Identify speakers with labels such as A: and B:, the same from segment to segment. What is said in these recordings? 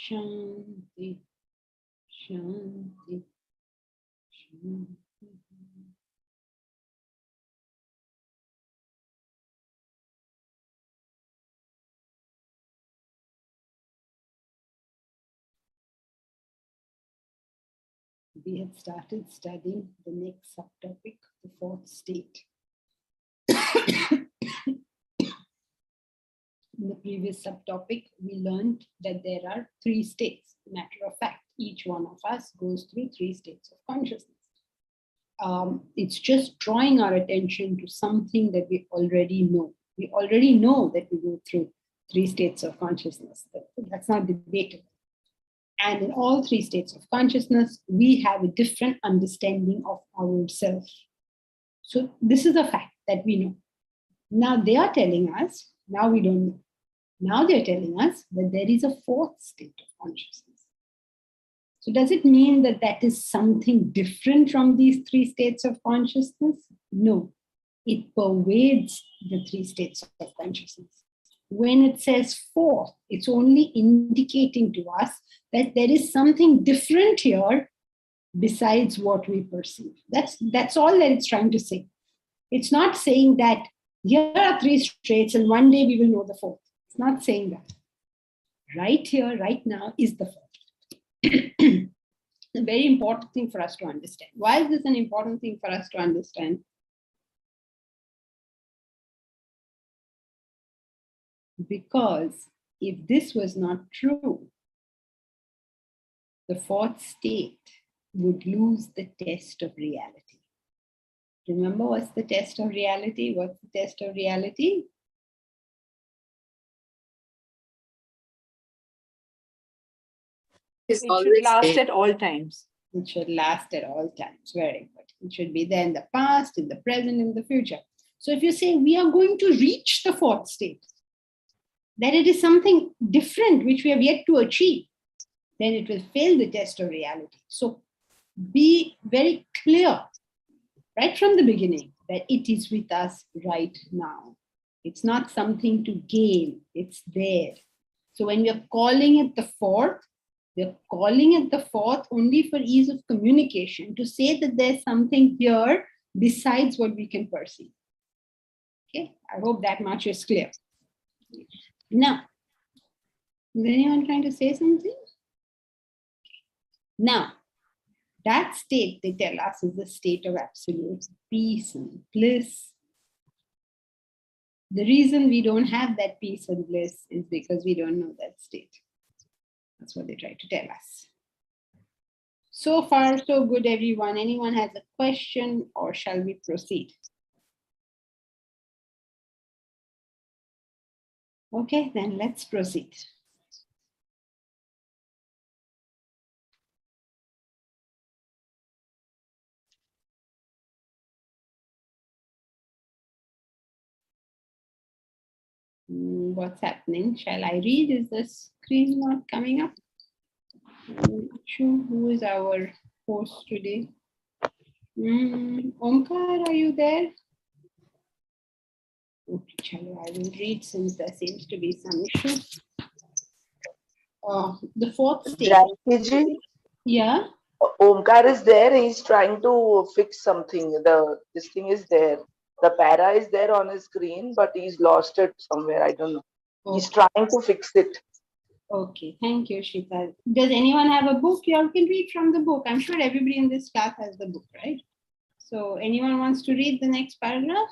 A: Shanti, Shanti, Shanti. We had started studying the next subtopic, the fourth state. In the previous subtopic, we learned that there are 3 states. Matter of fact, each one of us goes through 3 states of consciousness. It's just drawing our attention to something that we already know. We already know that we go through 3 states of consciousness. That's not debatable. And in all 3 states of consciousness, we have a different understanding of ourselves. So this is a fact that we know. Now they are telling us, now we don't know. Now they're telling us that there is a 4th state of consciousness. So does it mean that that is something different from these 3 states of consciousness? No, it pervades the 3 states of consciousness. When it says 4th, it's only indicating to us that there is something different here besides what we perceive. That's all that it's trying to say. It's not saying that here are 3 states and one day we will know the 4th. It's not saying that. Right here, right now is the 4th. A very important thing for us to understand. Why is this an important thing for us to understand? Because if this was not true, the 4th state would lose the test of reality. Remember, what's the test of reality? What's the test of reality?
B: It should last at all times.
A: It should last at all times. Very good. It should be there in the past, in the present, in the future. So if you say we are going to reach the 4th state, that it is something different which we have yet to achieve, then it will fail the test of reality. So be very clear right from the beginning that it is with us right now. It's not something to gain, it's there. So when we are calling it the 4th, we're calling it the 4th only for ease of communication, to say that there's something here besides what we can perceive. Okay, I hope that much is clear. Now, is anyone trying to say something? Now, that state, they tell us, is the state of absolute peace and bliss. The reason we don't have that peace and bliss is because we don't know that state. That's what they try to tell us. So far, so good, everyone. Anyone has a question, or shall we proceed? Okay, then let's proceed. What's happening? Shall I read? Is the screen not coming up? I'm not sure who is our host today. Omkar, are you there? Okay, chalo, I will read since there seems to be some issue. The fourth stage.
C: Janki-ji,
A: Yeah.
C: Omkar is there. He's trying to fix something. This thing is there. The para is there on his screen, but he's lost it somewhere. I don't know.
A: Okay.
C: He's trying to fix it.
A: Okay, thank you, Shita. Does anyone have a book? You all can read from the book. I'm sure everybody in this class has the book, right? So anyone wants to read the next paragraph?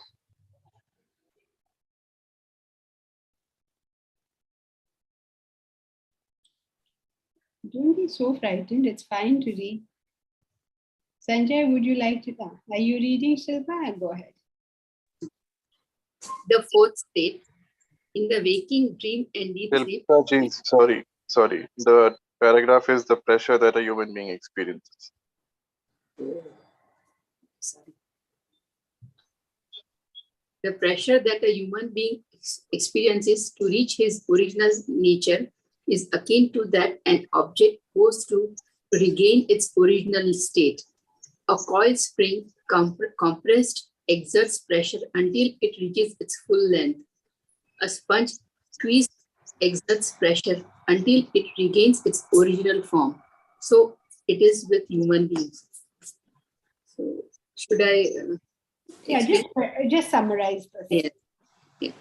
A: Don't be so frightened. It's fine to read. Sanjay, would you like to? Are you reading, Shilpa? Go ahead.
D: The fourth state, in the waking, dream, and deep sleep.
E: Sorry. The paragraph is the pressure that a human being experiences.
D: The pressure that a human being experiences to reach his original nature is akin to that an object goes through to regain its original state. A coiled spring compressed exerts pressure until it reaches its full length. A sponge squeezed exerts pressure until it regains its original form. So it is with human beings. So should I?
A: Just summarize this.
D: Yeah.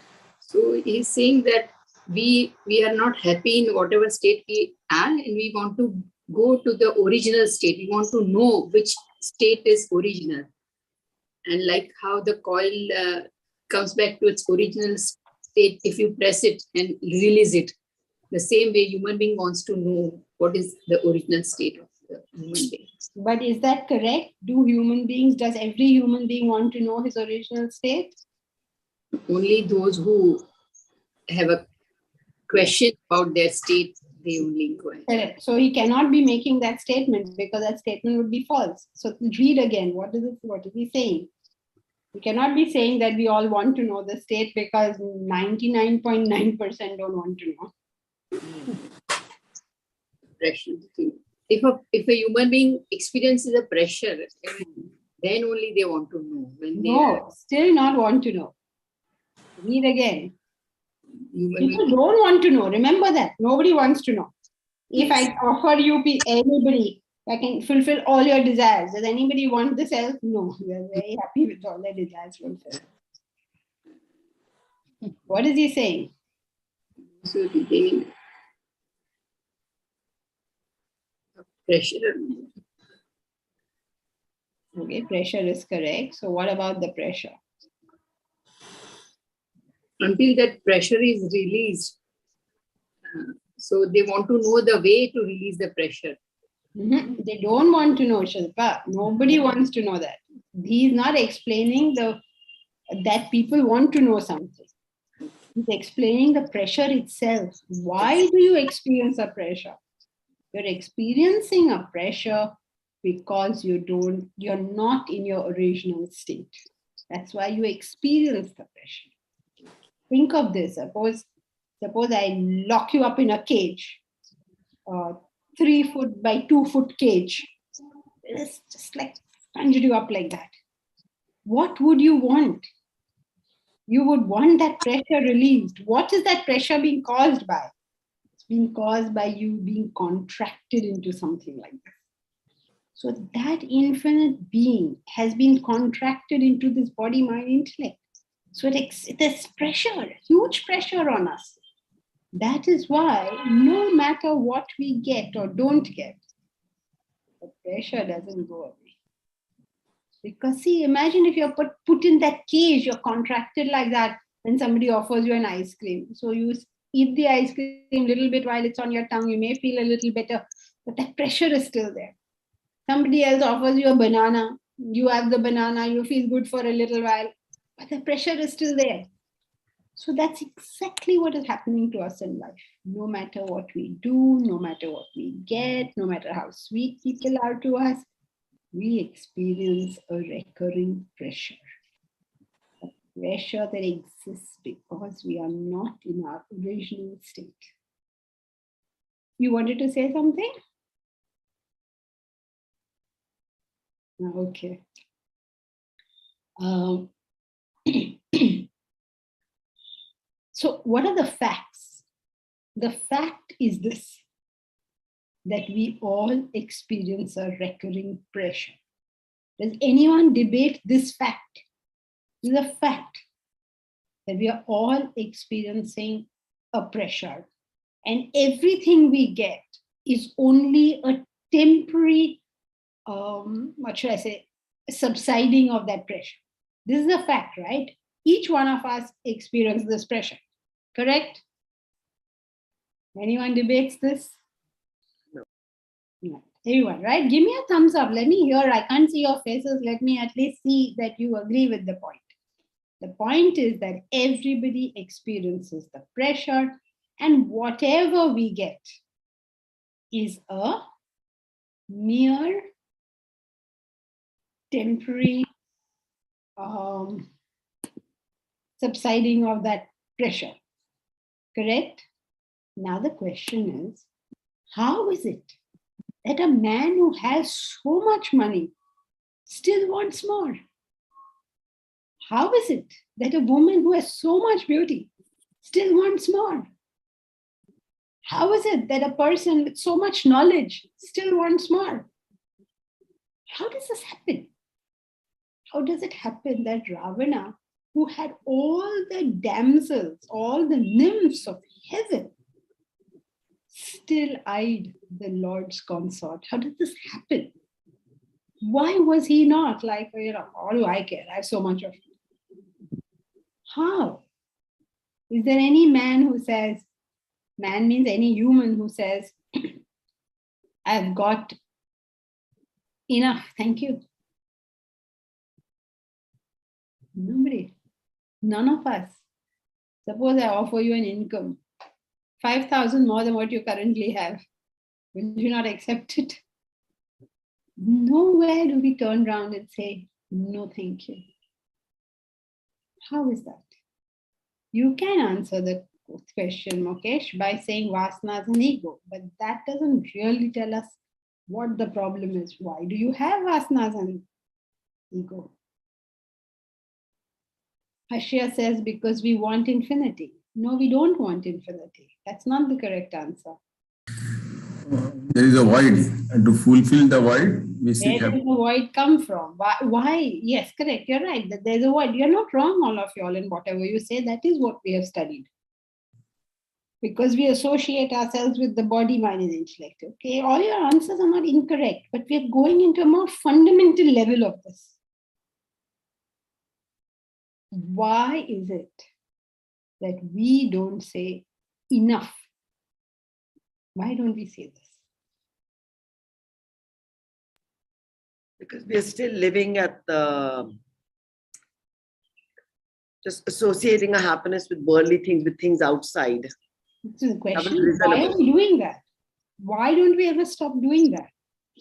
D: So he's saying that we are not happy in whatever state we are, and we want to go to the original state. We want to know which state is original, and like how the coil comes back to its original state if you press it and release it. The same way human being wants to know what is the original state of the human being.
A: But is that correct? Does every human being want to know his original state?
D: Only those who have a question about their state, they only inquire.
A: Correct. So he cannot be making that statement because that statement would be false. So read again. What is he saying? We cannot be saying that we all want to know the state because 99.9% don't want to know.
D: Pressure. If a human being experiences a pressure, then only they want to know.
A: Still not want to know. Read again. People don't want to know. Remember that. Nobody wants to know. If I offer you anybody, I can fulfill all your desires. Does anybody want this else? No. We are very happy with all their desires fulfilled. What is he saying?
D: So retaining pressure.
A: Okay, pressure is correct. So what about the pressure?
D: Until that pressure is released. So they want to know the way to release the pressure.
A: They don't want to know, Shilpa. Nobody wants to know that. He's not explaining that people want to know something. He's explaining the pressure itself. Why do you experience a pressure? You're experiencing a pressure because you're not in your original state. That's why you experience the pressure. Think of this. Suppose I lock you up in a cage, 3 foot by 2 foot cage. It's just like plunged you up like that. What would you want? You would want that pressure released. What is that pressure being caused by? It's being caused by you being contracted into something like this. So that infinite being has been contracted into this body, mind, intellect. So there's pressure, huge pressure on us. That is why no matter what we get or don't get, the pressure doesn't go away. Because see, imagine if you're put in that cage, you're contracted like that, and somebody offers you an ice cream. So you eat the ice cream a little bit while it's on your tongue, you may feel a little better, but that pressure is still there. Somebody else offers you a banana, you have the banana, you feel good for a little while, but the pressure is still there. So that's exactly what is happening to us in life. No matter what we do, no matter what we get, no matter how sweet people are to us, we experience a recurring pressure. The Pressure that exists because we are not in our original state. You wanted to say something? Okay. So what are the facts? The fact is this, that we all experience a recurring pressure. Does anyone debate this fact? This is a fact that we are all experiencing a pressure, and everything we get is only a temporary, subsiding of that pressure. This is a fact, right? Each one of us experiences this pressure, correct? Anyone debates this? No. Everyone, right? Give me a thumbs up. Let me hear. I can't see your faces. Let me at least see that you agree with the point. The point is that everybody experiences the pressure, and whatever we get is a mere temporary subsiding of that pressure. Correct? Now the question is, how is it that a man who has so much money still wants more? How is it that a woman who has so much beauty still wants more? How is it that a person with so much knowledge still wants more? How does this happen? How does it happen that Ravana, who had all the damsels, all the nymphs of heaven, still eyed the Lord's consort? How did this happen? Why was he not like, how do I care? I have so much of it. How? Is there any man who says, man means any human who says, I've got enough, thank you? Nobody. None of us. Suppose I offer you an income, 5,000 more than what you currently have. Will you not accept it? Nowhere do we turn around and say, no, thank you. How is that? You can answer the question, Mukesh, by saying Vasana is an ego, but that doesn't really tell us what the problem is. Why do you have Vasana as an ego? Ashya says, because we want infinity. No, we don't want infinity. That's not the correct answer.
F: There is a void, and to fulfill the void, we seek
A: Where does the void come from? Why? Yes, correct. You're right. That there's a void. You're not wrong, all of y'all, in whatever you say. That is what we have studied. Because we associate ourselves with the body, mind, and intellect. Okay, all your answers are not incorrect, but we're going into a more fundamental level of this. Why is it that we don't say enough? Why don't we say this?
G: Because we are still living at the, just associating our happiness with worldly things, with things outside.
A: So the question is, why are we doing that? Why don't we ever stop doing that?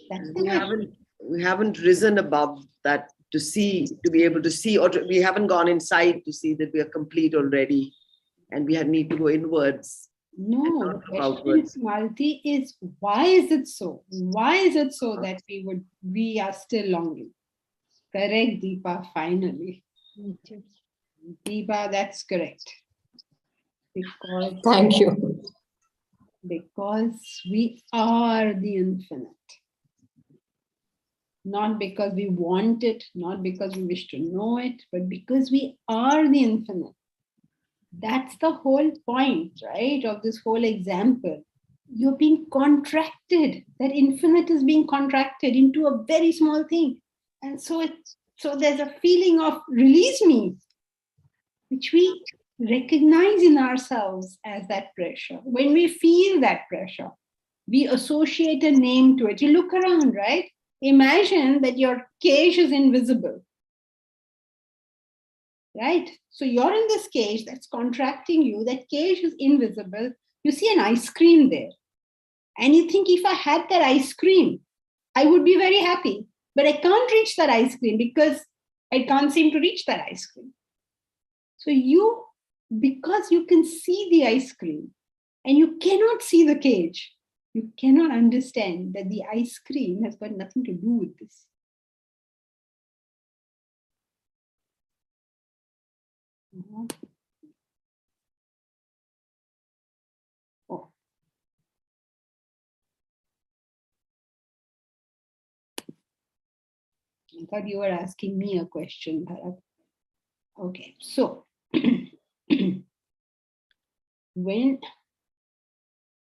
A: That's the question.
G: We haven't risen above that to see, to be able to see, or we haven't gone inside to see that we are complete already, and we need to go inwards.
A: No, the question, Malti, is why is it so? Why is it so that we are still longing? Correct, Deepa, finally. Deepa, that's correct. Because,
H: thank you.
A: Because we are the infinite. Not because we want it, not because we wish to know it, but because we are the infinite. That's the whole point, right, of this whole example. You're being contracted. That infinite is being contracted into a very small thing. And so there's a feeling of release me, which we recognize in ourselves as that pressure. When we feel that pressure, we associate a name to it. You look around, right? Imagine that your cage is invisible. Right? So you're in this cage that's contracting you. That cage is invisible. You see an ice cream there. And you think, if I had that ice cream, I would be very happy. But I can't reach that ice cream because I can't seem to reach that ice cream. So because you can see the ice cream and you cannot see the cage, you cannot understand that the ice cream has got nothing to do with this. Oh. I thought you were asking me a question, Bharat. Okay, so when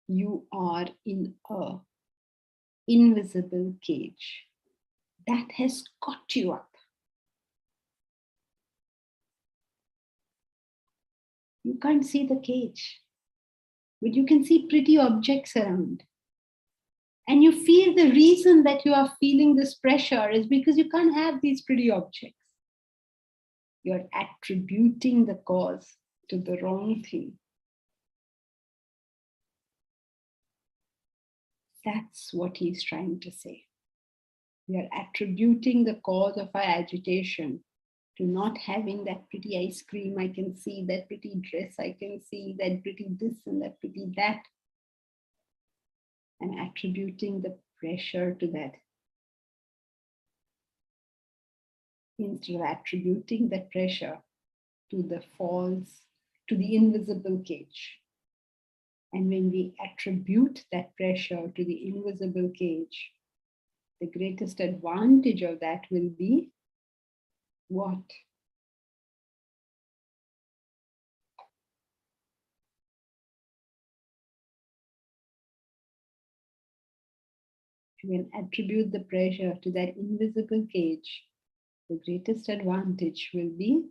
A: you are in an invisible cage that has caught you up, you can't see the cage, but you can see pretty objects around. And you feel the reason that you are feeling this pressure is because you can't have these pretty objects. You're attributing the cause to the wrong thing. That's what he's trying to say. We are attributing the cause of our agitation to not having that pretty ice cream. I can see that pretty dress. I can see that pretty this and that pretty that. And attributing the pressure to that. Instead of attributing that pressure to the false, to the invisible cage. And when we attribute that pressure to the invisible cage, the greatest advantage of that will be what? You can attribute the pressure to that invisible cage. The greatest advantage will be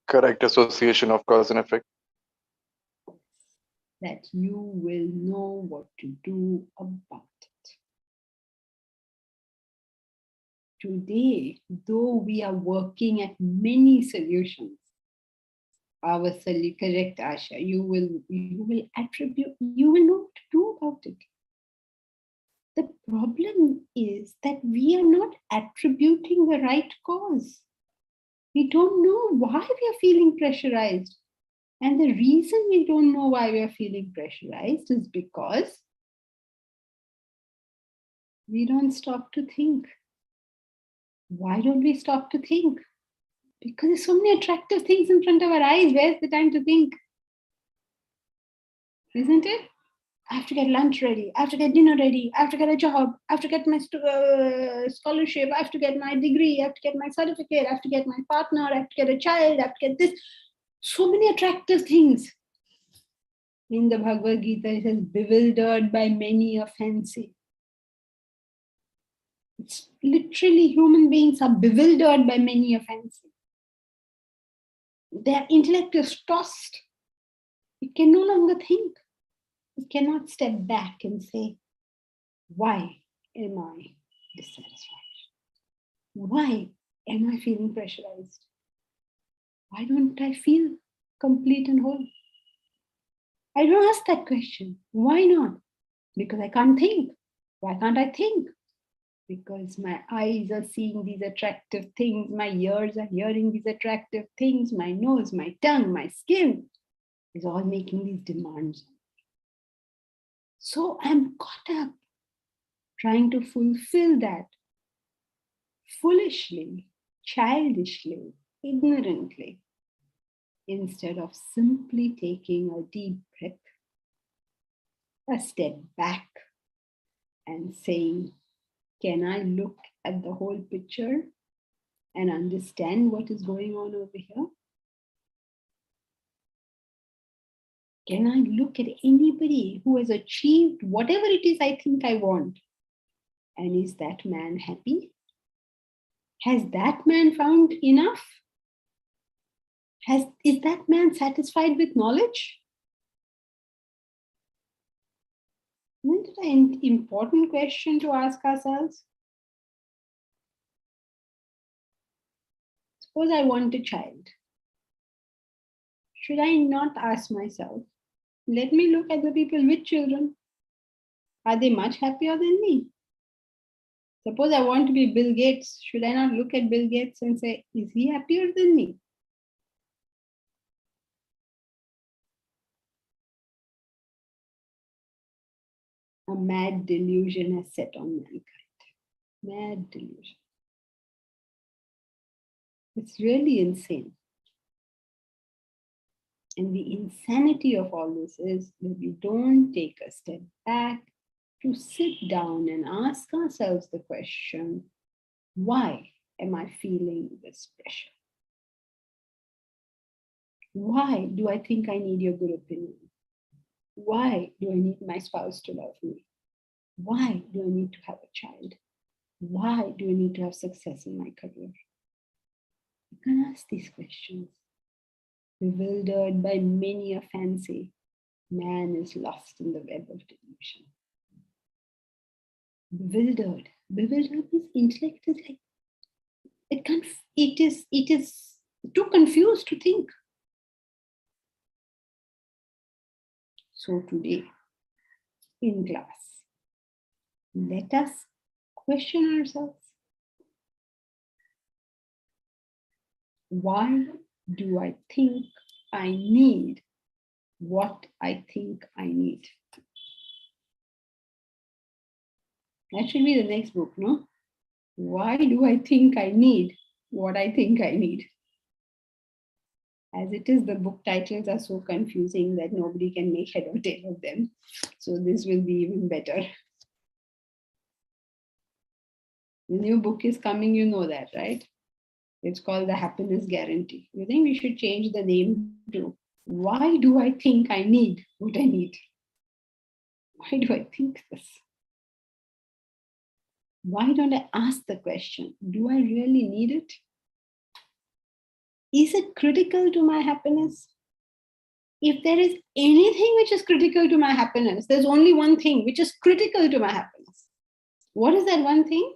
E: Correct association of cause and effect.
A: that you will know what to do about it. Today, though we are working at many solutions, correct, Asha, you will know what to do about it. The problem is that we are not attributing the right cause. We don't know why we are feeling pressurized. And the reason we don't know why we are feeling pressurized is because we don't stop to think. Why don't we stop to think? Because there's so many attractive things in front of our eyes. Where's the time to think? Isn't it? I have to get lunch ready. I have to get dinner ready. I have to get a job. I have to get my scholarship. I have to get my degree. I have to get my certificate. I have to get my partner. I have to get a child. I have to get this. So many attractive things. In the Bhagavad Gita, it says, bewildered by many a fancy. It's literally human beings are bewildered by many a fancy. Their intellect is tossed. It can no longer think. It cannot step back and say, why am I dissatisfied? Why am I feeling pressurized? Why don't I feel complete and whole? I don't ask that question. Why not? Because I can't think. Why can't I think? Because my eyes are seeing these attractive things, my ears are hearing these attractive things, my nose, my tongue, my skin is all making these demands. So I'm caught up trying to fulfill that foolishly, childishly, ignorantly, instead of simply taking a deep breath, a step back and saying, can I look at the whole picture and understand what is going on over here? Can I look at anybody who has achieved whatever it is I think I want? And is that man happy? Has that man found enough? Is that man satisfied with knowledge? Isn't it an important question to ask ourselves? Suppose I want a child. Should I not ask myself, let me look at the people with children. Are they much happier than me? Suppose I want to be Bill Gates. Should I not look at Bill Gates and say, is he happier than me? A mad delusion has set on mankind. Mad delusion. It's really insane. And the insanity of all this is that we don't take a step back to sit down and ask ourselves the question, why am I feeling this pressure? Why do I think I need your good opinion? Why do I need my spouse to love me? Why do I need to have a child? Why do I need to have success in my career? You can ask these questions. Bewildered by many a fancy, man is lost in the web of delusion. Bewildered means intellect is like, it is too confused to think. So today, in class, let us question ourselves. Why do I think I need what I think I need? That should be the next book, no? Why do I think I need what I think I need? As it is, the book titles are so confusing that nobody can make head or tail of them. So this will be even better. The new book is coming, you know that, right? It's called The Happiness Guarantee. You think we should change the name to Why Do I Think I Need What I Need? Why do I think this? Why don't I ask the question, do I really need it? Is it critical to my happiness? If there is anything which is critical to my happiness, there's only one thing which is critical to my happiness. What is that one thing?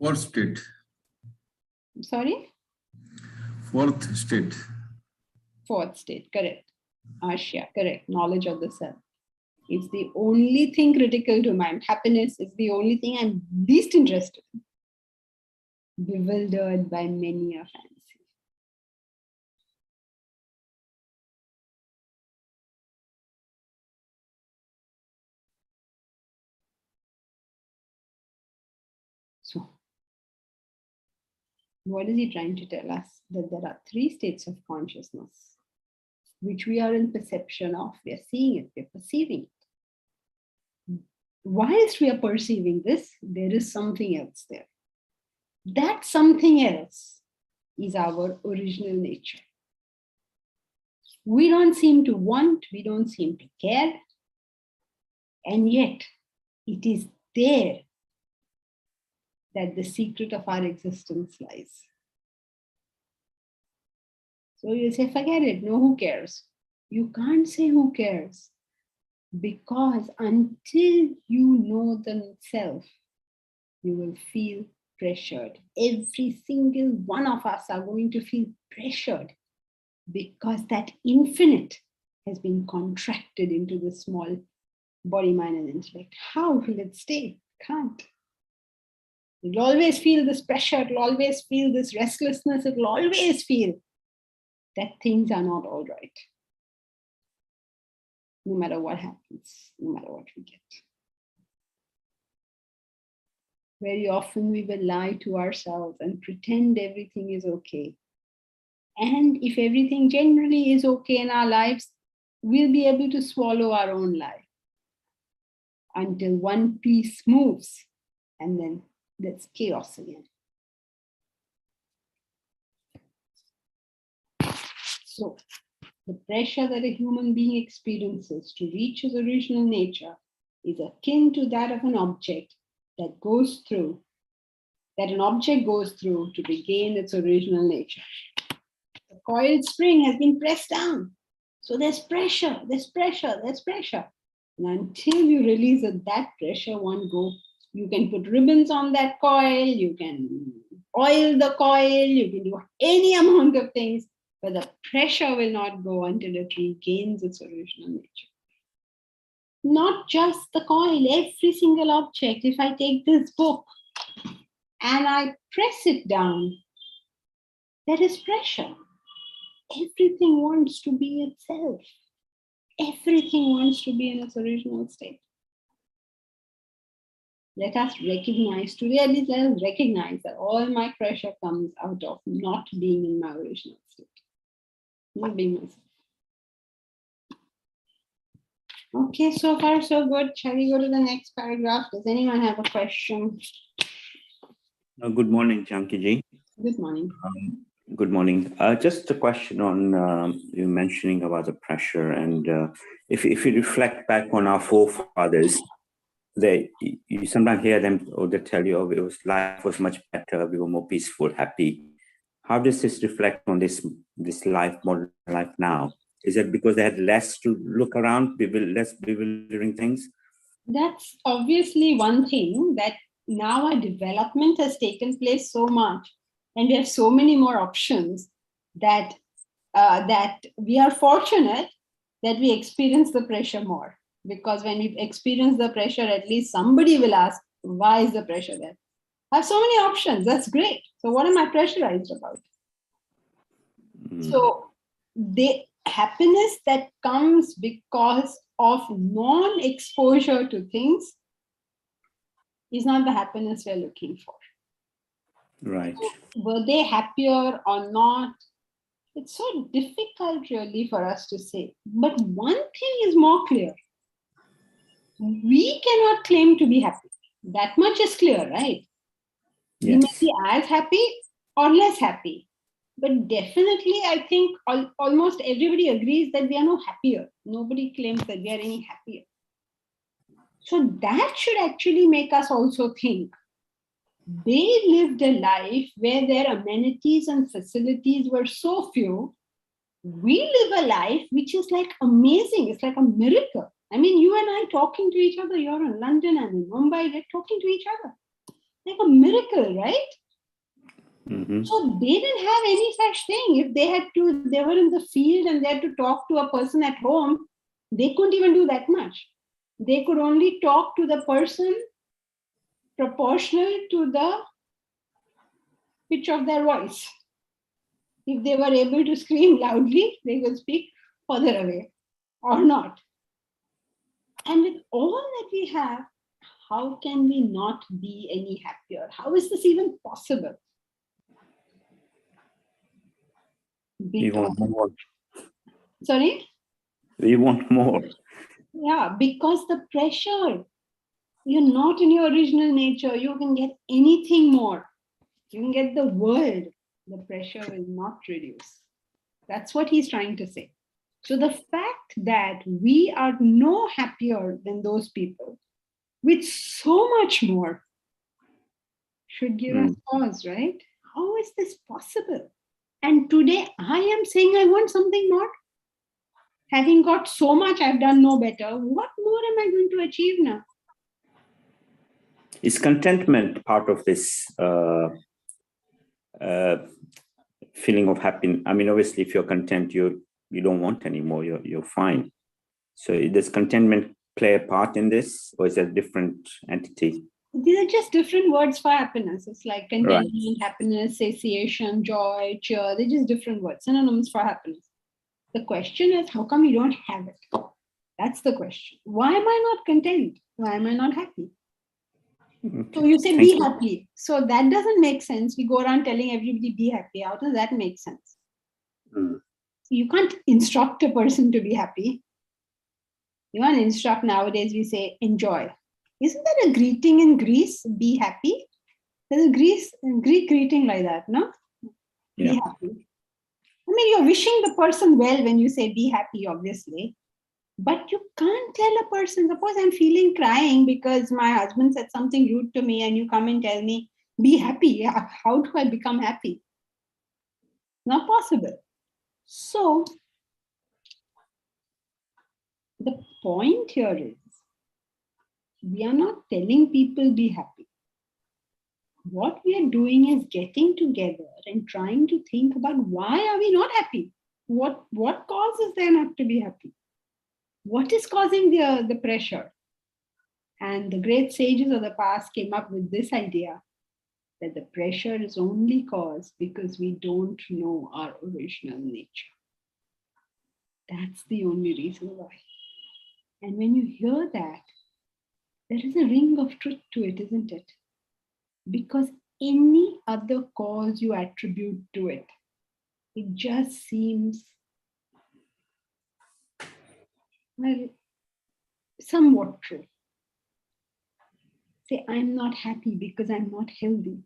F: Fourth state.
A: Sorry?
F: Fourth state.
A: Fourth state, correct. Ashya, correct. Knowledge of the self. It's the only thing critical to my happiness. It's the only thing I'm least interested in. Bewildered by many a fancy. So, what is he trying to tell us? That there are three states of consciousness which we are in perception of. We are seeing it, we are perceiving it. Whilst we are perceiving this, there is something else there. That something else is our original nature. We don't seem to want, we don't seem to care, and yet it is there that the secret of our existence lies. So you say, forget it, no, who cares? You can't say who cares, because until you know the self, you will feel pressured. Every single one of us are going to feel pressured because that infinite has been contracted into the small body, mind, and intellect. How will it stay? Can't. It'll always feel this pressure, it'll always feel this restlessness, it'll always feel that things are not all right. No matter what happens, no matter what we get. Very often we will lie to ourselves and pretend everything is okay. And if everything generally is okay in our lives, we'll be able to swallow our own lie until one piece moves, and then there's chaos again. So, the pressure that a human being experiences to reach his original nature is akin to that of an object that goes through, that an object goes through to regain its original nature. The coiled spring has been pressed down. So there's pressure, there's pressure, there's pressure. And until you release that pressure won't go, you can put ribbons on that coil, you can oil the coil, you can do any amount of things, but the pressure will not go until it regains its original nature. Not just the coil, every single object. If I take this book and I press it down, there is pressure. Everything wants to be itself. Everything wants to be in its original state. Let us recognize, today at least let us recognize that all my pressure comes out of not being in my original state. Not being myself. Okay, so far so good. Shall we go to the next paragraph? Does anyone have a question?
H: Good morning, Janki ji.
A: Good morning.
H: Good morning. Just a question on you mentioning about the pressure, and if you reflect back on our forefathers, you sometimes hear them or they tell you, "Oh, life was much better. We were more peaceful, happy." How does this reflect on this life, modern life now? Is it because they had less to look around, less bewildering things?
A: That's obviously one thing, that now our development has taken place so much, and we have so many more options that we are fortunate that we experience the pressure more. Because when we experience the pressure, at least somebody will ask, why is the pressure there? I have so many options. That's great. So what am I pressurized about? So the happiness that comes because of non-exposure to things is not the happiness we're looking for.
H: Right.
A: So were they happier or not? It's so difficult really for us to say. But one thing is more clear. We cannot claim to be happy. That much is clear, right?
H: Yes.
A: We may be as happy or less happy. But definitely, I think almost everybody agrees that we are no happier. Nobody claims that we are any happier. So that should actually make us also think. They lived a life where their amenities and facilities were so few. We live a life which is like amazing. It's like a miracle. I mean, you and I talking to each other, you're in London and in Mumbai, they're talking to each other. Like a miracle, right?
H: Mm-hmm.
A: So they didn't have any such thing. If they were in the field and they had to talk to a person at home, they couldn't even do that much. They could only talk to the person proportional to the pitch of their voice. If they were able to scream loudly, they could speak further away or not. And with all that we have, how can we not be any happier? How is this even possible?
H: We want more.
A: Sorry?
H: We want more.
A: Yeah, because the pressure, you're not in your original nature. You can get anything more. You can get the world. The pressure will not reduce. That's what he's trying to say. So the fact that we are no happier than those people with so much more should give us pause, right? How is this possible? And today I am saying I want something more. Having got so much, I've done no better. What more am I going to achieve now?
H: Is contentment part of this feeling of happiness? I mean, obviously, if you're content, you don't want anymore. You're fine. So does contentment play a part in this, or is it a different entity?
A: These are just different words for happiness. It's like contentment,
H: Right.
A: happiness, satiation, joy, cheer. They're just different words, synonyms for happiness. The question is, how come you don't have it? That's the question. Why am I not content? Why am I not happy?
H: Okay.
A: So you say,
H: Thank
A: be
H: you.
A: happy. So that doesn't make sense. We go around telling everybody, be happy. How does that make sense? You can't instruct a person to be happy. You want to instruct nowadays, we say, enjoy. Isn't there a greeting in Greece, be happy? There's a Greek greeting like that, no? Be
H: Yeah.
A: happy. I mean, you're wishing the person well when you say be happy, obviously. But you can't tell a person, suppose I'm feeling crying because my husband said something rude to me and you come and tell me, be happy. How do I become happy? Not possible. So the point here is, we are not telling people be happy. What we are doing is getting together and trying to think about why are we not happy? What causes there not to be happy? What is causing the pressure? And the great sages of the past came up with this idea that the pressure is only caused because we don't know our original nature. That's the only reason why. And when you hear that, there is a ring of truth to it, isn't it? Because any other cause you attribute to it, it just seems, well, somewhat true. Say, I'm not happy because I'm not healthy.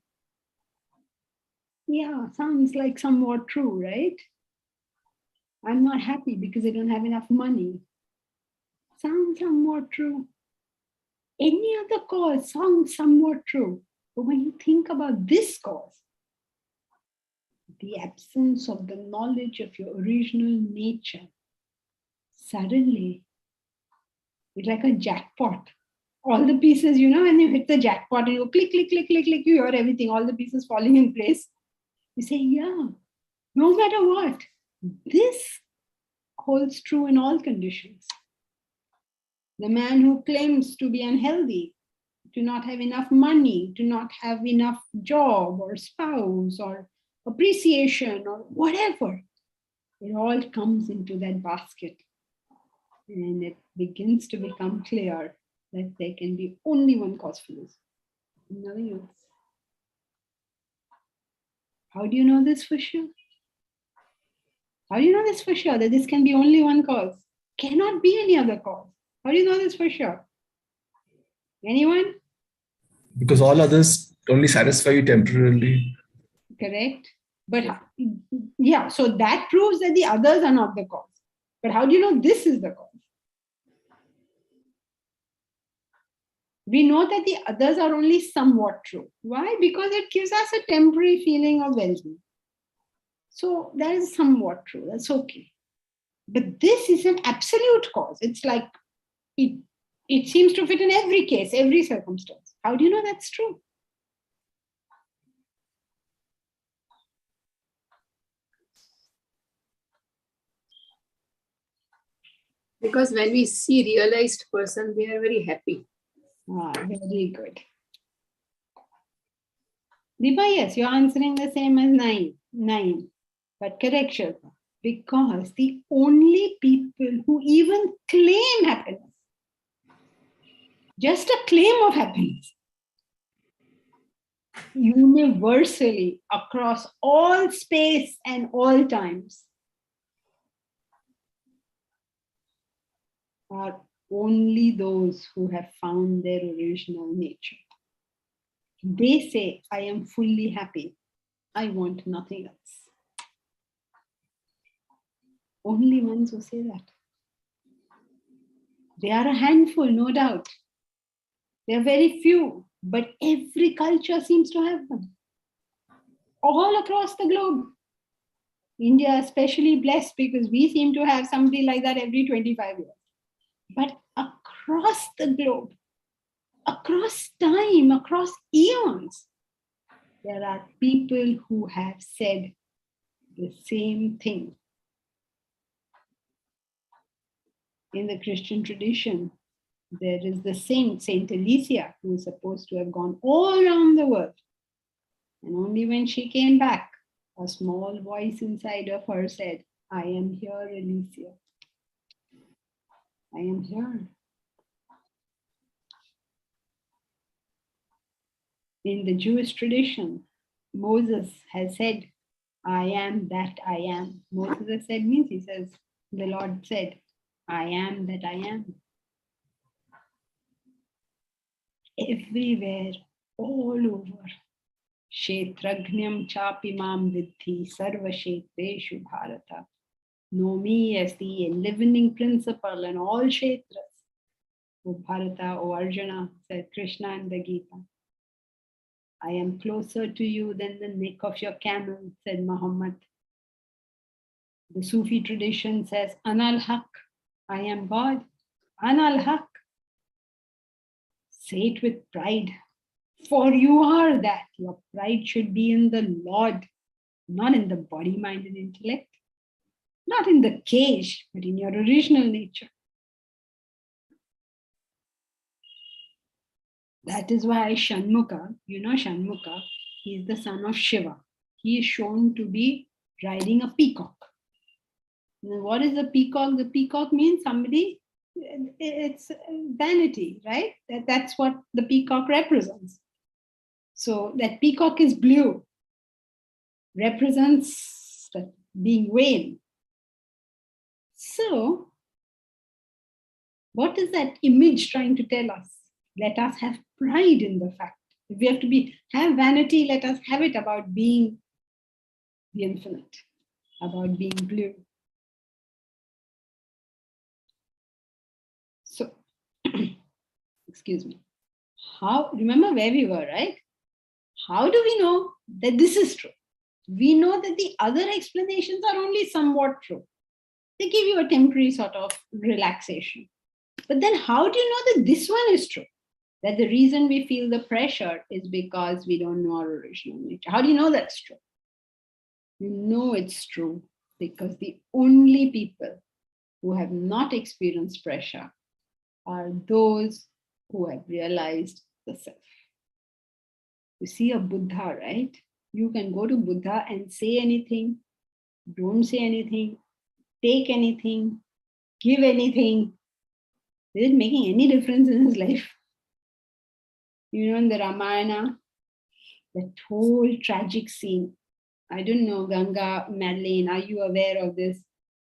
A: Yeah, sounds like somewhat true, right? I'm not happy because I don't have enough money. Sounds somewhat true. Any other cause sounds somewhat true. But when you think about this cause, the absence of the knowledge of your original nature, suddenly it's like a jackpot. All the pieces, when you hit the jackpot and you go click, click, click, click, click, you hear everything, all the pieces falling in place. You say, yeah, no matter what, this holds true in all conditions. The man who claims to be unhealthy, to not have enough money, to not have enough job or spouse or appreciation or whatever, it all comes into that basket. And it begins to become clear that there can be only one cause for this, nothing else. How do you know this for sure? How do you know this for sure, that this can be only one cause? Cannot be any other cause. How do you know this for sure? Anyone?
I: Because all others only satisfy you temporarily.
A: Correct. But yeah, so that proves that the others are not the cause. But how do you know this is the cause? We know that the others are only somewhat true. Why? Because it gives us a temporary feeling of well-being. So that is somewhat true. That's okay. But this is an absolute cause. It's like it seems to fit in every case, every circumstance. How do you know that's true?
D: Because when we see realized person, they are very happy.
A: Very good. Deepa, yes, you're answering the same as 9. But correct, Shilpa. Because the only people who even claim happiness, just a claim of happiness, universally across all space and all times, are only those who have found their original nature. They say, I am fully happy. I want nothing else. Only ones who say that. They are a handful, no doubt. They are very few, but every culture seems to have them. All across the globe. India especially blessed because we seem to have somebody like that every 25 years. But across the globe, across time, across eons, there are people who have said the same thing. In the Christian tradition, there is the saint, Saint Alicia, who is supposed to have gone all around the world. And only when she came back, a small voice inside of her said, I am here, Alicia. I am here. In the Jewish tradition, Moses has said, I am that I am. Moses has said means he says, the Lord said, I am that I am. Everywhere, all over. Kshetragnyam chapimam vidhi sarva kshetreshu bharata. Know me as the enlivening principle in all kshetras. O Bharata, O Arjuna, said Krishna in the Gita. I am closer to you than the neck of your camel, said Muhammad. The Sufi tradition says, Anal Haq, I am God. Anal Haq. Say it with pride. For you are that. Your pride should be in the Lord, not in the body, mind, and intellect. Not in the cage, but in your original nature. That is why Shanmukha, Shanmukha, he is the son of Shiva. He is shown to be riding a peacock. Now, what is a peacock? The peacock means somebody, it's vanity, right? That's what the peacock represents. So that peacock is blue, represents being vain. So, what is that image trying to tell us? Let us have pride in the fact. If we have to have vanity, let us have it about being the infinite, about being blue. So, excuse me. Remember where we were, right? How do we know that this is true? We know that the other explanations are only somewhat true. They give you a temporary sort of relaxation. But then how do you know that this one is true? That the reason we feel the pressure is because we don't know our original nature. How do you know that's true? You know it's true because the only people who have not experienced pressure are those who have realized the self. You see a Buddha, right? You can go to Buddha and say anything, don't say anything, take anything, give anything. Is it making any difference in his life? In the Ramayana, that whole tragic scene. I don't know, Ganga, Madeleine, are you aware of this?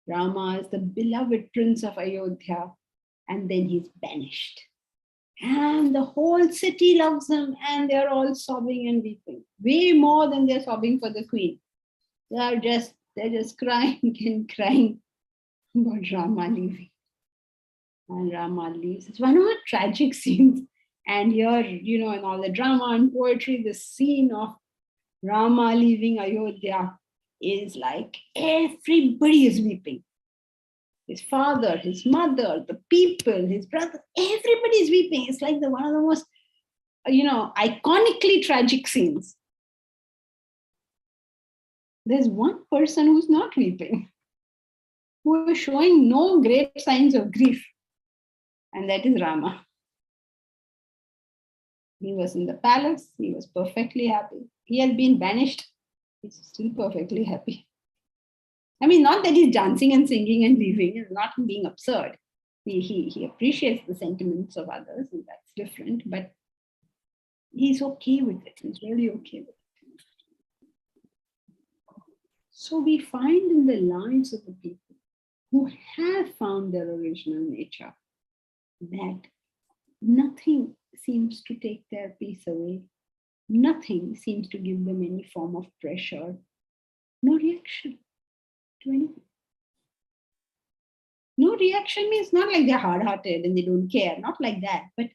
A: Rama is the beloved prince of Ayodhya, and then he's banished. And the whole city loves him, and they're all sobbing and weeping, way more than they're sobbing for the queen. They're just crying and crying about Rama leaving. And Rama leaves. It's one of the tragic scenes. And here, in all the drama and poetry, the scene of Rama leaving Ayodhya is like everybody is weeping. His father, his mother, the people, his brother, everybody is weeping. It's like one of the most, iconically tragic scenes. There's one person who's not weeping, who is showing no great signs of grief. And that is Rama. He was in the palace. He was perfectly happy. He has been banished. He's still perfectly happy. I mean, not that he's dancing and singing and leaving. It's not being absurd. He appreciates the sentiments of others, and that's different. But he's okay with it. He's really okay with it. So we find in the lives of the people who have found their original nature that nothing seems to take their peace away. Nothing seems to give them any form of pressure. No reaction to anything. No reaction means not like they're hard-hearted and they don't care, not like that. But,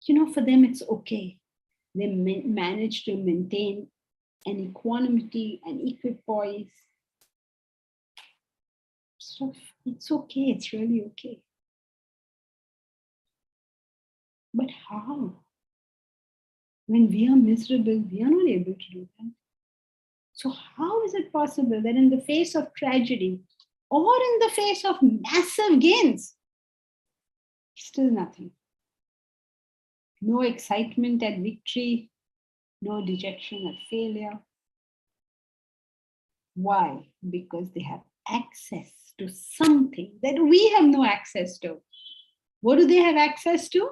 A: for them it's okay. They manage to maintain an equanimity, an equipoise. So it's okay, it's really okay. But how? When we are miserable, we are not able to do that. So how is it possible that in the face of tragedy or in the face of massive gains, still nothing? No excitement at victory, no dejection at failure. Why? Because they have access to something that we have no access to. What do they have access to?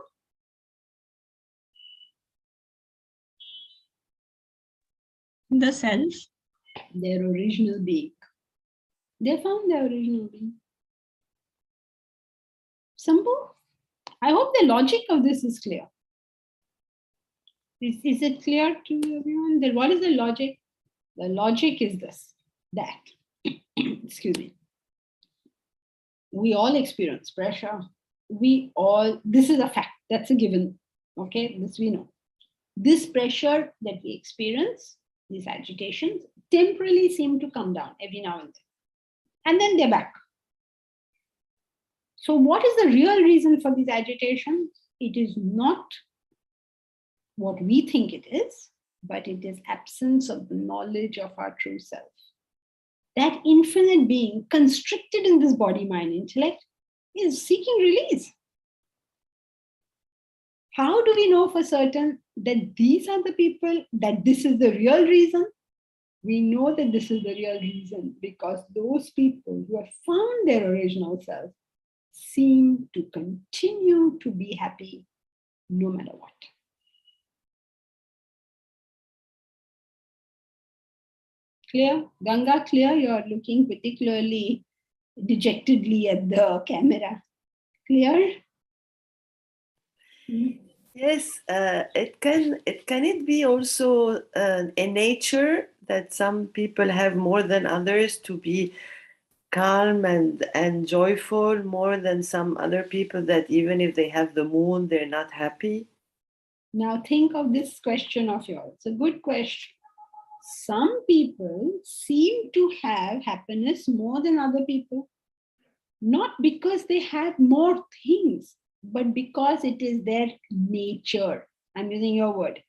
J: The self.
A: Their original being. They found their original being. Simple. I hope the logic of this is clear. Is it clear to everyone? Then what is the logic? The logic is that. Excuse me. We all experience pressure. This is a fact. That's a given. Okay, this we know. This pressure that we experience, these agitations, temporarily seem to come down every now and then. And then they're back. So what is the real reason for these agitations? It is not what we think it is, but it is absence of the knowledge of our true self. That infinite being constricted in this body, mind, intellect is seeking release. How do we know for certain that these are the people, that this is the real reason? We know that this is the real reason because those people who have found their original self seem to continue to be happy no matter what. Clear? Ganga, clear? You're looking particularly dejectedly at the camera. Clear?
G: Yes, can it be also a nature that some people have more than others to be calm and joyful more than some other people that even if they have the moon, they're not happy?
A: Now think of this question of yours. It's a good question. Some people seem to have happiness more than other people, not because they have more things, but because it is their nature. I'm using your word.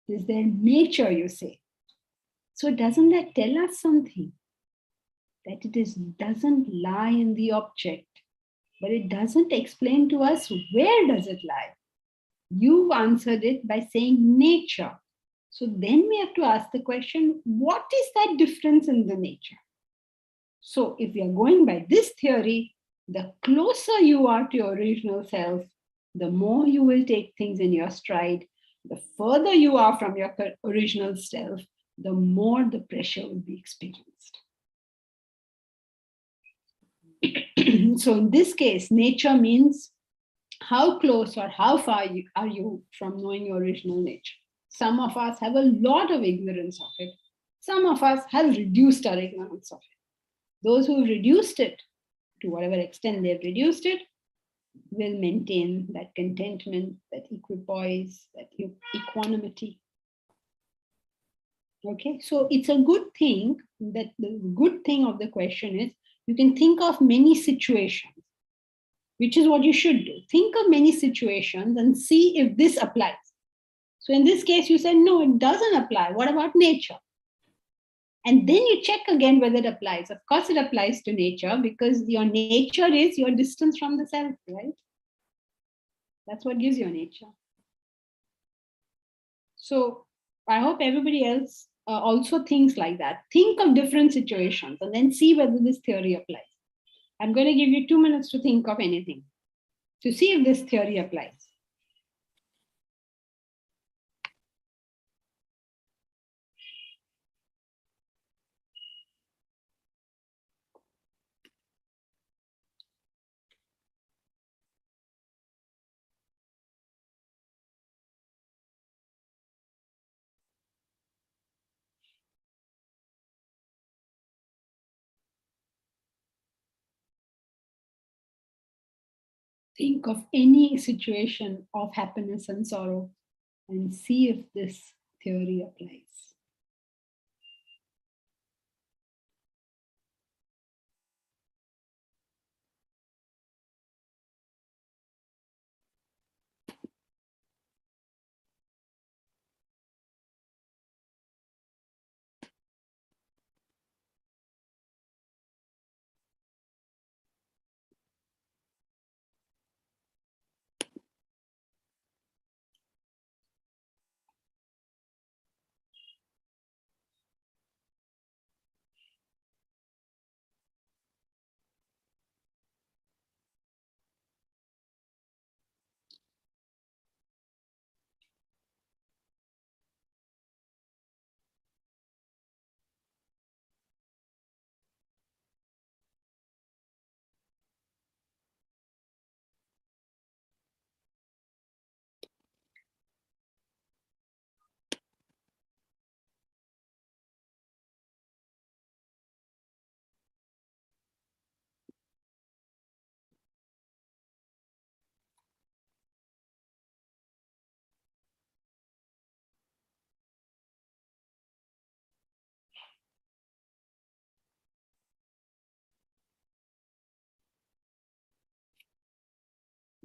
A: It is their nature, you say. So doesn't that tell us something? That it doesn't lie in the object, but it doesn't explain to us where does it lie. You answered it by saying nature. So then we have to ask the question, what is that difference in the nature? So if we are going by this theory, the closer you are to your original self, the more you will take things in your stride. The further you are from your original self, the more the pressure will be experienced. So in this case, nature means how close or how far are you from knowing your original nature. Some of us have a lot of ignorance of it. Some of us have reduced our ignorance of it. Those who reduced it, to whatever extent they've reduced it, will maintain that contentment, that equipoise, that equanimity. Okay, so it's a good thing that the good thing of the question is you can think of many situations, which is what you should do. Think of many situations and see if this applies. So in this case, you said, no, it doesn't apply. What about nature? And then you check again whether it applies. Of course, it applies to nature because your nature is your distance from the self, right? That's what gives your nature. So I hope everybody else also thinks like that. Think of different situations and then see whether this theory applies. I'm going to give you 2 minutes to think of anything to see if this theory applies. Think of any situation of happiness and sorrow and see if this theory applies.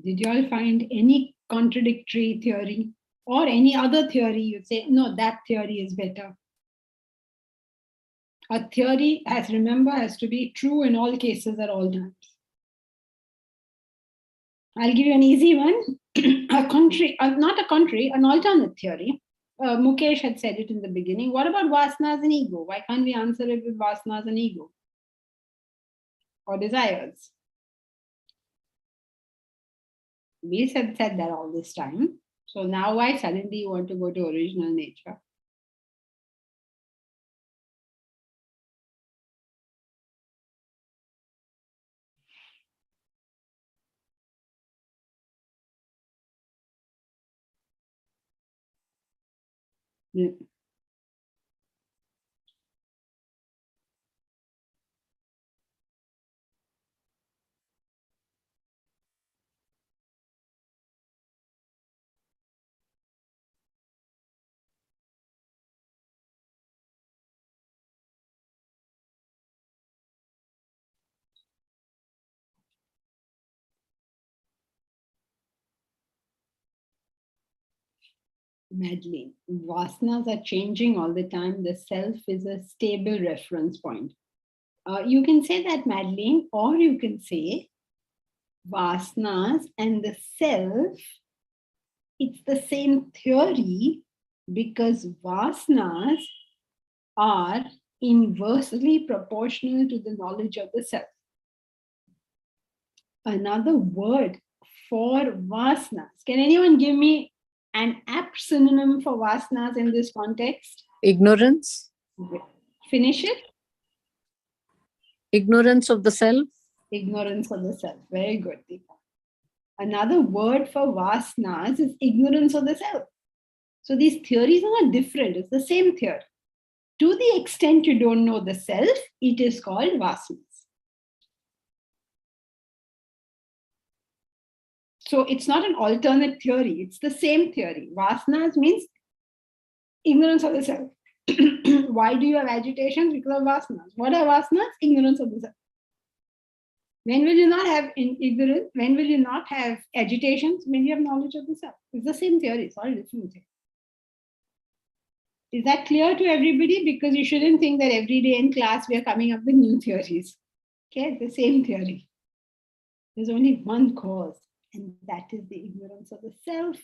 A: Did you all find any contradictory theory or any other theory you'd say, no, that theory is better? A theory, has to be true in all cases at all times. I'll give you an easy one. an alternate theory. Mukesh had said it in the beginning. What about vasanas and ego? Why can't we answer it with vasanas and ego? Or desires? We said that all this time. So now why suddenly you want to go to original nature? Yeah. Madeline, vasanas are changing all the time. The self is a stable reference point. You can say that, Madeline, or you can say vasanas and the self, it's the same theory because vasanas are inversely proportional to the knowledge of the self. Another word for vasanas. Can anyone give me an apt synonym for vasanas in this context?
K: Ignorance.
A: Finish it.
K: Ignorance of the self.
A: Ignorance of the self. Very good, Deepa. Another word for vasanas is ignorance of the self. So these theories are not different. It's the same theory. To the extent you don't know the self, it is called vasanas. So it's not an alternate theory. It's the same theory. Vasanas means ignorance of the self. Why do you have agitations? Because of vasanas. What are vasanas? Ignorance of the self. When will you not have ignorance? When will you not have agitations? When you have knowledge of the self. It's the same theory. It's all different thing. Is that clear to everybody? Because you shouldn't think that every day in class we are coming up with new theories. Okay, the same theory. There's only one cause, and that is the ignorance of the self,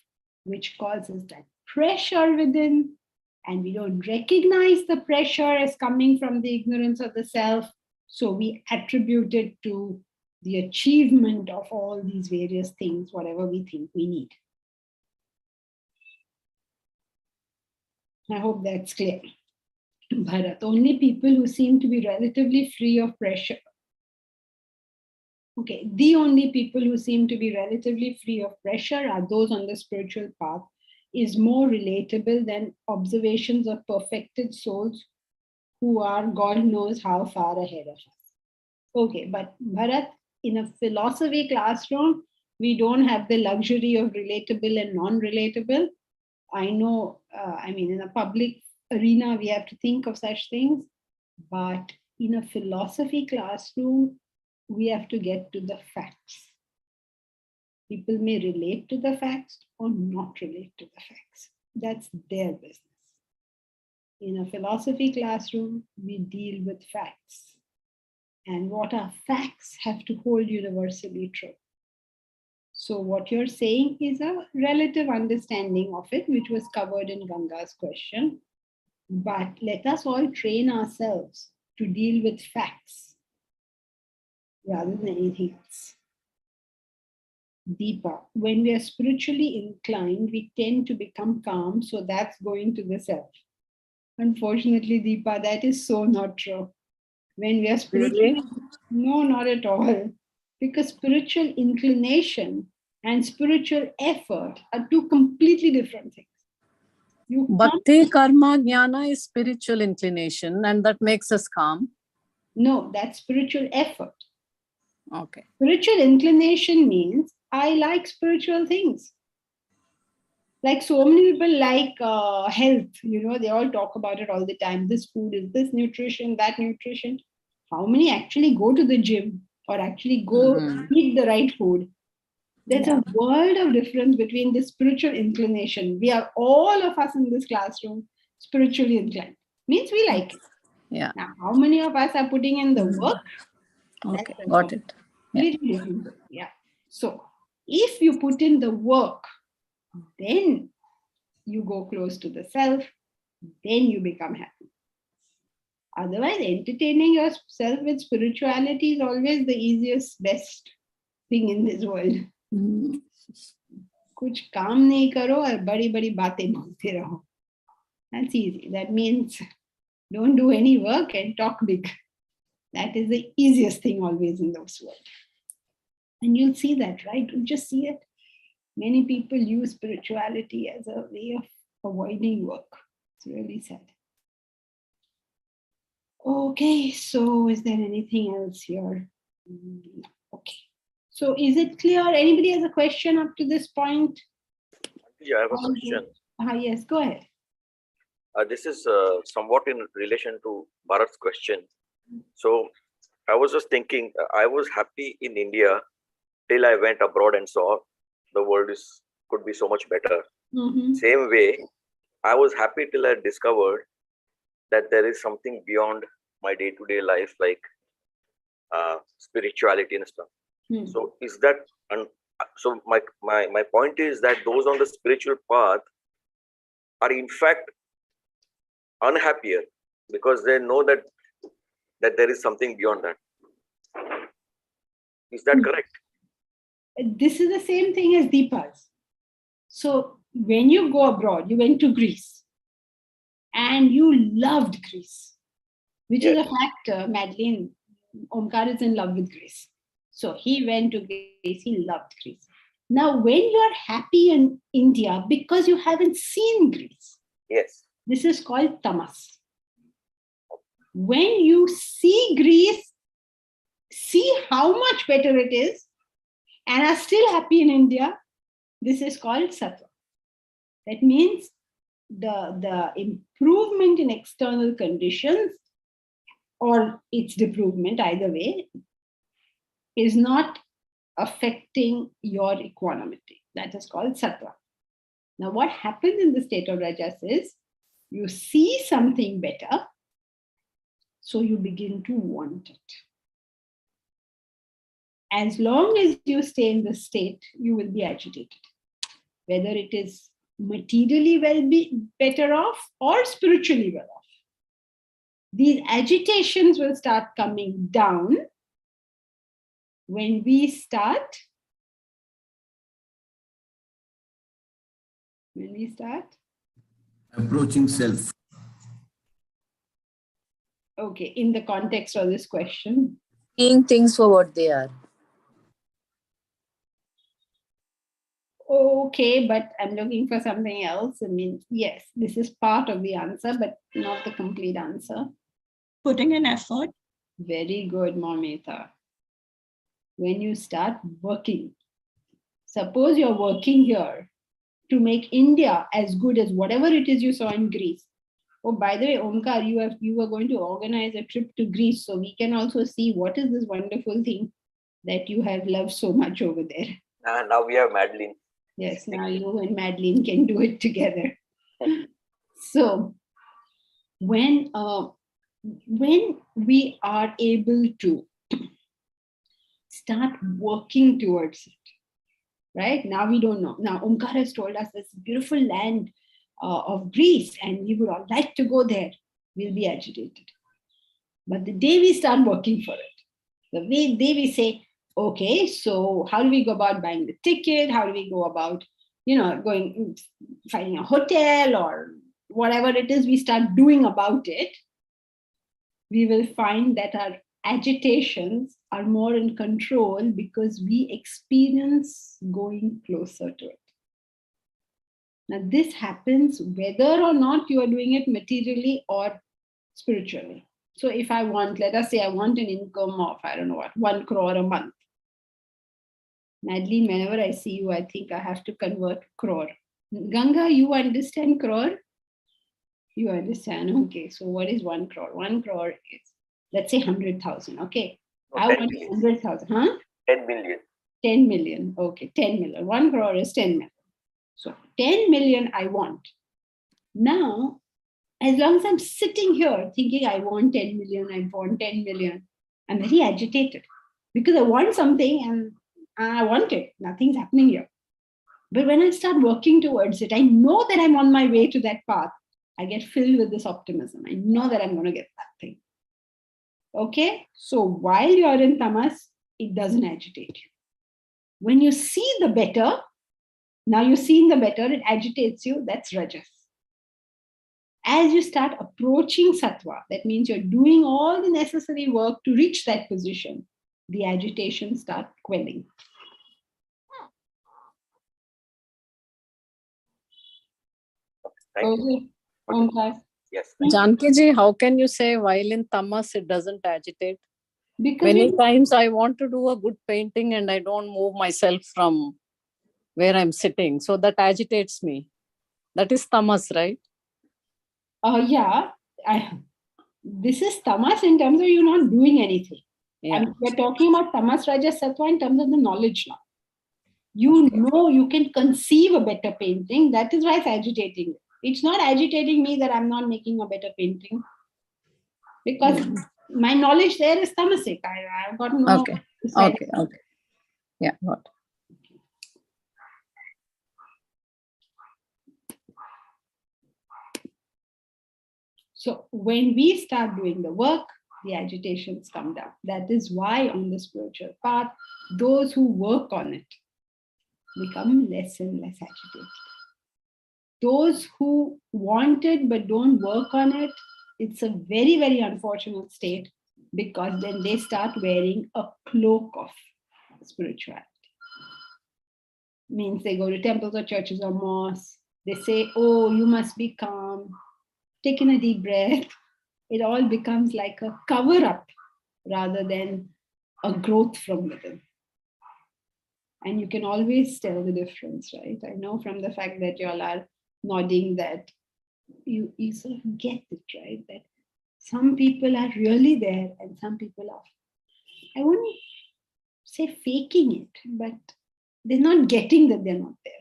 A: which causes that pressure within, and we don't recognize the pressure as coming from the ignorance of the self, so we attribute it to the achievement of all these various things, whatever we think we need. I hope that's clear. Bharat, only people who seem to be relatively free of pressure. Okay, the only people who seem to be relatively free of pressure are those on the spiritual path, is more relatable than observations of perfected souls who are God knows how far ahead of us. Okay, but Bharat, in a philosophy classroom, we don't have the luxury of relatable and non-relatable. I know, in a public arena, we have to think of such things, but in a philosophy classroom, we have to get to the facts. People may relate to the facts or not relate to the facts. That's their business. In a philosophy classroom, we deal with facts. And what are facts have to hold universally true. So what you're saying is a relative understanding of it, which was covered in Ganga's question. But let us all train ourselves to deal with facts rather than anything else. Deepa, when we are spiritually inclined, we tend to become calm, so that's going to the self. Unfortunately, Deepa, that is so not true. When we are spiritually, no, not at all. Because spiritual inclination and spiritual effort are two completely different things.
K: Bhakti, karma, jnana is spiritual inclination, and that makes us calm.
A: No, that's spiritual effort.
K: Okay.
A: Spiritual inclination means I like spiritual things. Like so many people like health, they all talk about it all the time. This food is this nutrition, that nutrition. How many actually go to the gym or actually go eat the right food? There's a world of difference between the spiritual inclination. We are all of us in this classroom spiritually inclined. Means we like it.
K: Yeah.
A: Now, how many of us are putting in the work?
K: Okay, got it.
A: Yeah. Yeah. So If you put in the work, then you go close to the self, then you become happy. Otherwise, entertaining yourself with spirituality is always the easiest, best thing in this world. कुछ काम नहीं करो और बड़ी बड़ी बातें बोलते रहो. That's easy. That means don't do any work and talk big. That is the easiest thing always in this world. And you'll see that, right? You'll just see it. Many people use spirituality as a way of avoiding work. It's really sad. Okay, so is there anything else here? Okay. So is it clear? Anybody has a question up to this point?
L: Yeah, I have a question.
A: Yes, go ahead.
L: This is somewhat in relation to Bharat's question. So I was just thinking, I was happy in India till I went abroad and saw the world could be so much better. Same way, I was happy till I discovered that there is something beyond my day-to-day life, like spirituality and stuff. So is that, so my point is that those on the spiritual path are in fact unhappier because they know that there is something beyond that. Is that correct?
A: This is the same thing as Deepa's. So when you go abroad, you went to Greece and you loved Greece, which is a fact. Madeline, Omkar is in love with Greece. So he went to Greece, he loved Greece. Now, when you are happy in India because you haven't seen Greece,
L: yes,
A: this is called tamas. When you see Greece, see how much better it is, and are still happy in India, this is called sattva. That means the improvement in external conditions, or its deprovement, either way, is not affecting your equanimity. That is called sattva. Now, what happens in the state of rajas is you see something better, so you begin to want it. As long as you stay in this state, you will be agitated. Whether it is materially better off or spiritually well off. These agitations will start coming down when we start
F: approaching self.
A: Okay, in the context of this question.
M: Seeing things for what they are.
A: Okay, but I'm looking for something else. I mean, yes, this is part of the answer, but not the complete answer.
J: Putting in effort.
A: Very good, Momita. When you start working, suppose you're working here to make India as good as whatever it is you saw in Greece. Oh, by the way, Omkar, you were going to organize a trip to Greece, so we can also see what is this wonderful thing that you have loved so much over there.
L: Now we have Madeline.
A: Yes, now you and Madeline can do it together. So, when we are able to start working towards it, right? Now we don't know. Now Omkar has told us this beautiful land of Greece and we would all like to go there. We'll be agitated. But the day we start working for it, the day we say, okay, so how do we go about buying the ticket? How do we go about, finding a hotel or whatever it is we start doing about it, we will find that our agitations are more in control because we experience going closer to it. Now, this happens whether or not you are doing it materially or spiritually. So if I want, let us say I want an income of, 1 crore a month. Madeline, whenever I see you, I think I have to convert crore. Ganga, you understand crore? You understand, okay. So what is 1 crore? 1 crore is, let's say 100,000, okay.
L: No,
A: I want 100,000, huh?
L: 10 million.
A: 10 million, okay, 10 million. 1 crore is 10 million. So 10 million I want. Now, as long as I'm sitting here thinking I want 10 million, I want 10 million, I'm very agitated because I want something and I want it. Nothing's happening here. But when I start working towards it, I know that I'm on my way to that path. I get filled with this optimism. I know that I'm going to get that thing. Okay? So while you're in tamas, it doesn't agitate you. When you see the better, now you've seen the better, it agitates you, that's rajas. As you start approaching sattva, that means you're doing all the necessary work to reach that position, the agitation starts quelling.
L: Thank you.
A: Okay.
L: Yes.
K: Janki ji, how can you say while in tamas it doesn't agitate?
A: Because
K: many times I want to do a good painting and I don't move myself from where I'm sitting. So that agitates me. That is tamas, right?
A: Yeah. This is tamas in terms of you not doing anything.
K: Yeah.
A: We're talking about tamas, rajas, sattva in terms of the knowledge now. You know you can conceive a better painting. That is why it's agitating. It's not agitating me that I'm not making a better painting. Because my knowledge there is tamasic. I've got no...
K: Okay. Yeah, got it.
A: So when we start doing the work, the agitations come down. That is why on the spiritual path, those who work on it become less and less agitated. Those who want it but don't work on it, it's a very, very unfortunate state, because then they start wearing a cloak of spirituality. Means they go to temples or churches or mosques. They say, oh, you must be calm. Take in a deep breath. It all becomes like a cover up rather than a growth from within. And you can always tell the difference, right? I know from the fact that you all are nodding that you sort of get it, right? That some people are really there and some people are, I wouldn't say faking it, but they're not getting that they're not there.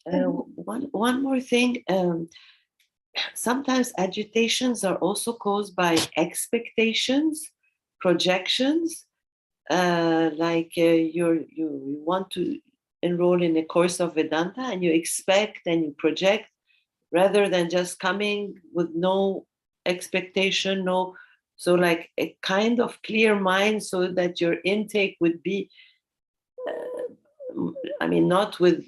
G: One more thing. Sometimes agitations are also caused by expectations, projections. You want to enroll in a course of Vedanta and you expect and you project rather than just coming with no expectation, so like a kind of clear mind so that your intake would be, not with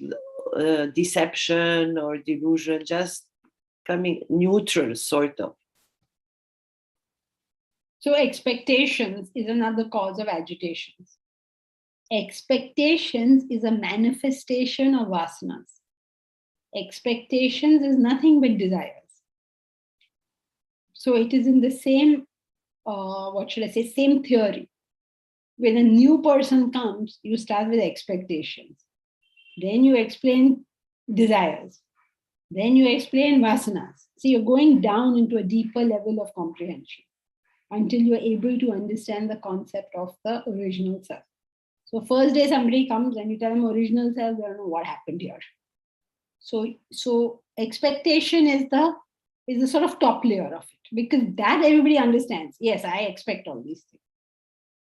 G: deception or delusion, just coming neutral, sort of.
A: So expectations is another cause of agitations. Expectations is a manifestation of vasanas. Expectations is nothing but desires. So it is in the same, same theory. When a new person comes, you start with expectations. Then you explain desires. Then you explain vasanas. So you're going down into a deeper level of comprehension until you're able to understand the concept of the original self. So first day somebody comes and you tell them original self, they don't know what happened here. So expectation is the sort of top layer of it, because that everybody understands. Yes, I expect all these things.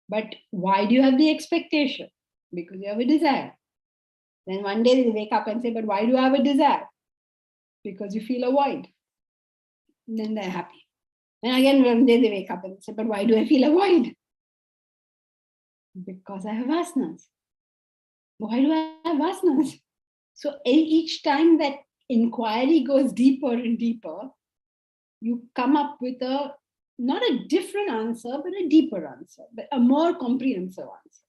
A: But why do you have the expectation? Because you have a desire. Then one day they wake up and say, but why do I have a desire? Because you feel a void. And then they're happy. And again, one day they wake up and say, but why do I feel a void? Because I have vasanas. Why do I have vasanas? So each time that inquiry goes deeper and deeper, you come up with not a different answer, but a deeper answer, but a more comprehensive answer.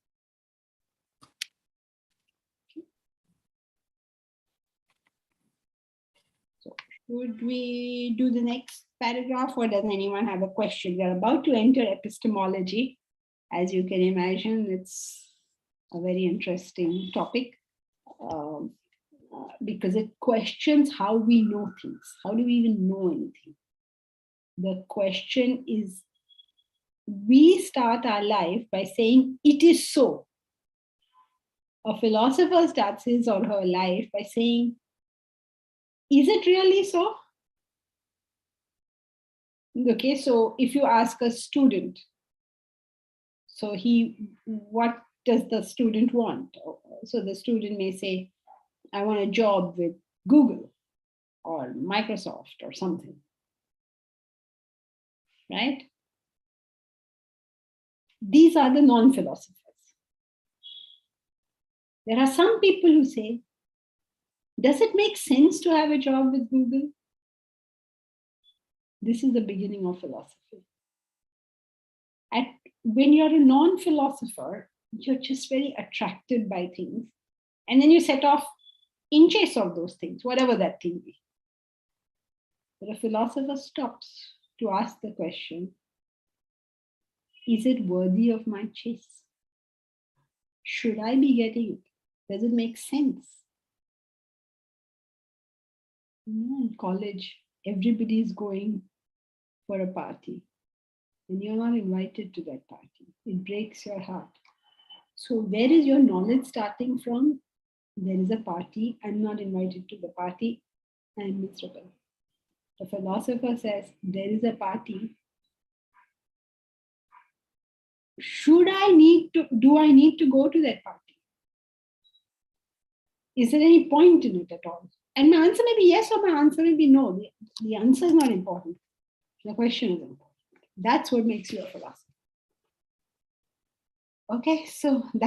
A: So would we do the next paragraph, or does anyone have a question? We are about to enter epistemology. As you can imagine, it's a very interesting topic because it questions how we know things. How do we even know anything? The question is, we start our life by saying, it is so. A philosopher starts his or her life by saying, Is it really so? Okay, so if you ask a student, so what does the student want? So the student may say, I want a job with Google or Microsoft or something, right? These are the non-philosophers. There are some people who say, does it make sense to have a job with Google? This is the beginning of philosophy. When you're a non-philosopher, you're just very attracted by things. And then you set off in chase of those things, whatever that thing be. But a philosopher stops to ask the question, is it worthy of my chase? Should I be getting it? Does it make sense? In college, everybody is going for a party and you're not invited to that party. It breaks your heart. So where is your knowledge starting from? There is a party, I'm not invited to the party, I'm miserable. The philosopher says, there is a party. Do I need to go to that party? Is there any point in it at all? And my answer may be yes or my answer may be no. The answer is not important. The question is important. That's what makes you a philosopher. Okay, so that's